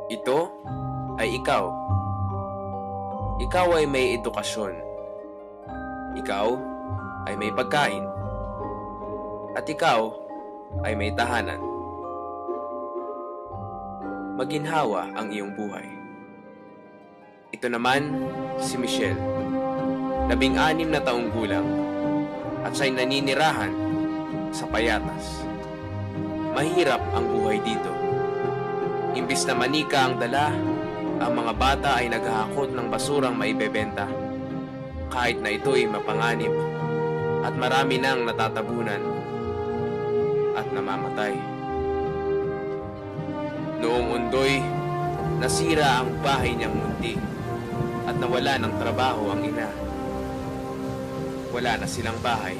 Ito ay ikaw. Ikaw ay may edukasyon. Ikaw ay may pagkain. At ikaw ay may tahanan. Maginhawa ang iyong buhay. Ito naman si Michelle, 16 na taong gulang, at siya'y naninirahan sa Payatas. Mahirap ang buhay dito. Imbis na manika ang dala, ang mga bata ay naghahakot ng basurang maibebenta. Kahit na ito'y mapanganib at marami nang natatabunan at namamatay. Noong undoy, nasira ang bahay niyang munti at nawala ng trabaho ang ina. Wala na silang bahay.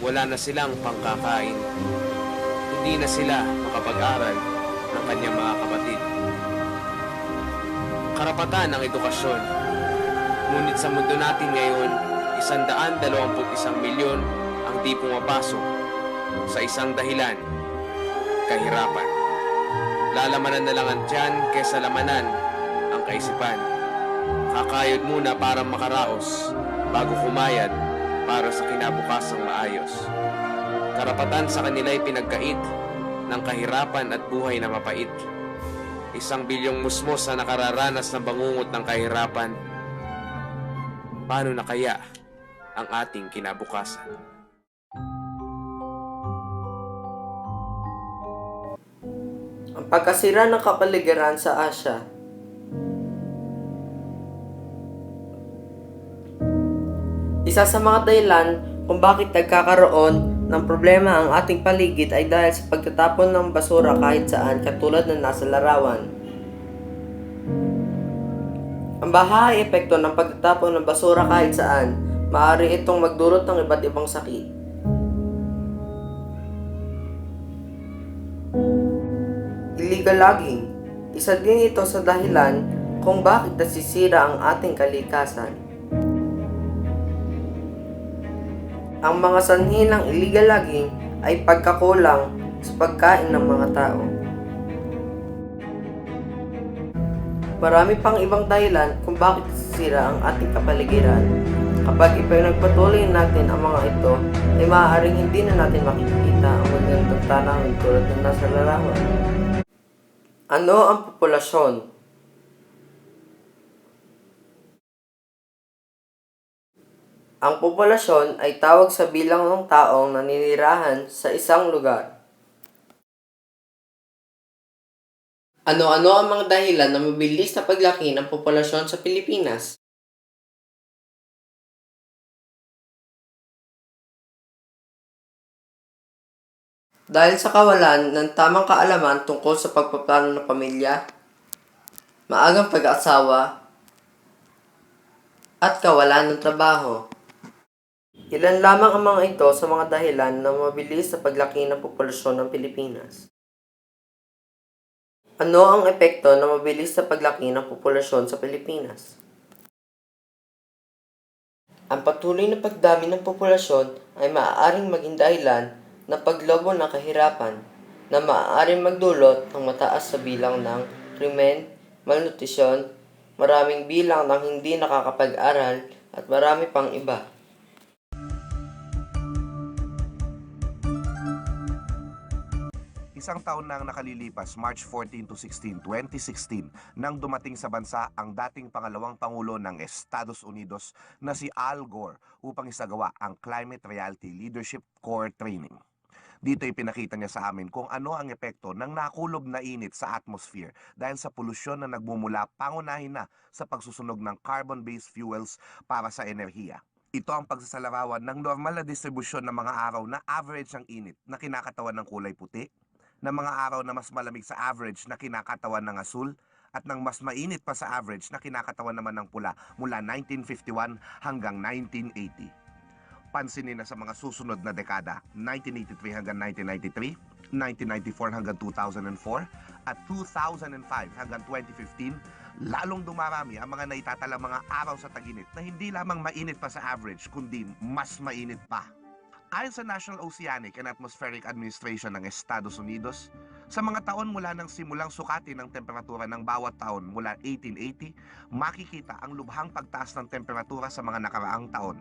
Wala na silang pangkakain. Hindi na sila makapag-aral ng kanyang mga kapatid. Karapatan ang edukasyon. Ngunit sa mundo natin ngayon, 121 milyon ang di pumapasok sa isang dahilan: kahirapan. Lalamanan na lang ang tiyan kaysa lamanan ang kaisipan. Kakayod muna para makaraos bago kumayad para sa kinabukasang maayos. Karapatan sa kanila'y pinagkait ng kahirapan at buhay na mapait. 1 bilyong musmos na nakararanas ng bangungot ng kahirapan. Paano na kaya ang ating kinabukasan? Ang pagkasira ng kapaligiran sa Asya. Isa sa mga dahilan kung bakit nagkakaroon ng problema ang ating paligid ay dahil sa pagtatapon ng basura kahit saan, katulad na nasa larawan. Ang baha ay epekto ng pagtatapon ng basura kahit saan. Maaari itong magdulot ng iba't ibang sakit. Illegal logging. Isa din ito sa dahilan kung bakit nasisira ang ating kalikasan. Ang mga sanhi ng illegal logging ay pagkakulang sa pagkain ng mga tao. Marami pang ibang dahilan kung bakit nasisira ang ating kapaligiran. Kapag ipinagpatuloy natin ang mga ito, ay maaaring hindi na natin makikita ang magandang tanawin tulad ng nasa larawan. Ano ang populasyon? Ang populasyon ay tawag sa bilang ng taong naninirahan sa isang lugar. Ano-ano ang mga dahilan na mabilis na paglaki ng populasyon sa Pilipinas? Dahil sa kawalan ng tamang kaalaman tungkol sa pagpaplano ng pamilya, maagang pag-aasawa, at kawalan ng trabaho. Ilan lamang ang mga ito sa mga dahilan na mabilis na paglaki ng populasyon ng Pilipinas. Ano ang epekto ng mabilis na paglaki ng populasyon sa Pilipinas? Ang patuloy na pagdami ng populasyon ay maaaring maging dahilan ng paglobo ng kahirapan na maaaring magdulot ng mataas sa bilang ng krimen, malnutrisyon, maraming bilang ng hindi nakakapag-aral at marami pang iba. Isang taon na ang nakalilipas, March 14 to 16, 2016, nang dumating sa bansa ang dating pangalawang Pangulo ng Estados Unidos na si Al Gore upang isagawa ang Climate Reality Leadership Core Training. Dito ipinakita niya sa amin kung ano ang epekto ng nakulob na init sa atmosphere dahil sa polusyon na nagmumula pangunahin na sa pagsusunog ng carbon-based fuels para sa enerhiya. Ito ang pagsasalarawan ng normal na distribusyon ng mga araw na average ang init na kinakatawan ng kulay puti, ng mga araw na mas malamig sa average na kinakatawan ng asul, at ng mas mainit pa sa average na kinakatawan naman ng pula mula 1951 hanggang 1980. Pansinin na sa mga susunod na dekada, 1983 hanggang 1993, 1994 hanggang 2004, at 2005 hanggang 2015, lalong dumarami ang mga naitatalang mga araw sa tag-init na hindi lamang mainit pa sa average, kundi mas mainit pa. Ayon sa National Oceanic and Atmospheric Administration ng Estados Unidos, Sa mga taon mula nang simulang sukatin ang temperatura ng bawat taon mula 1880, makikita ang lubhang pagtaas ng temperatura sa mga nakaraang taon.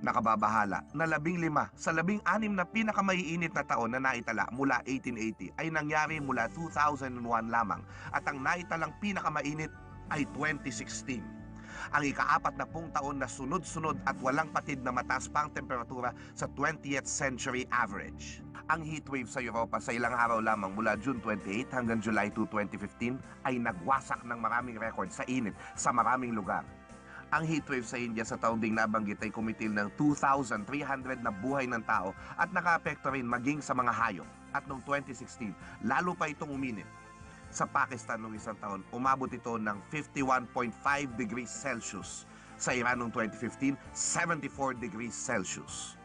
Nakababahala na 15 sa 16 na pinakamaiinit na taon na naitala mula 1880 ay nangyari mula 2001 lamang at ang naitalang pinakamainit ay 2016. Ang ika-4 na taon na sunod-sunod at walang patid na mataas pa ang temperatura sa 20th century average. Ang heatwave sa Europa sa ilang araw lamang mula June 28 hanggang July 2, 2015 ay nagwasak ng maraming record sa init sa maraming lugar. Ang heatwave sa India sa taong ding nabanggit ay kumitil ng 2,300 na buhay ng tao at nakaapekto rin maging sa mga hayop. At noong 2016, lalo pa itong uminit. Sa Pakistan noong isang taon, umabot ito ng 51.5 degrees Celsius. Sa Iran noong 2015, 74 degrees Celsius.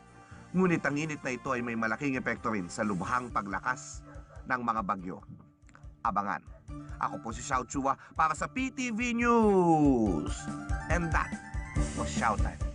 Ngunit ang init na ito ay may malaking epekto rin sa lubhang paglakas ng mga bagyo. Abangan. Ako po si Xiao Chua para sa PTV News. And that was Xiao Time.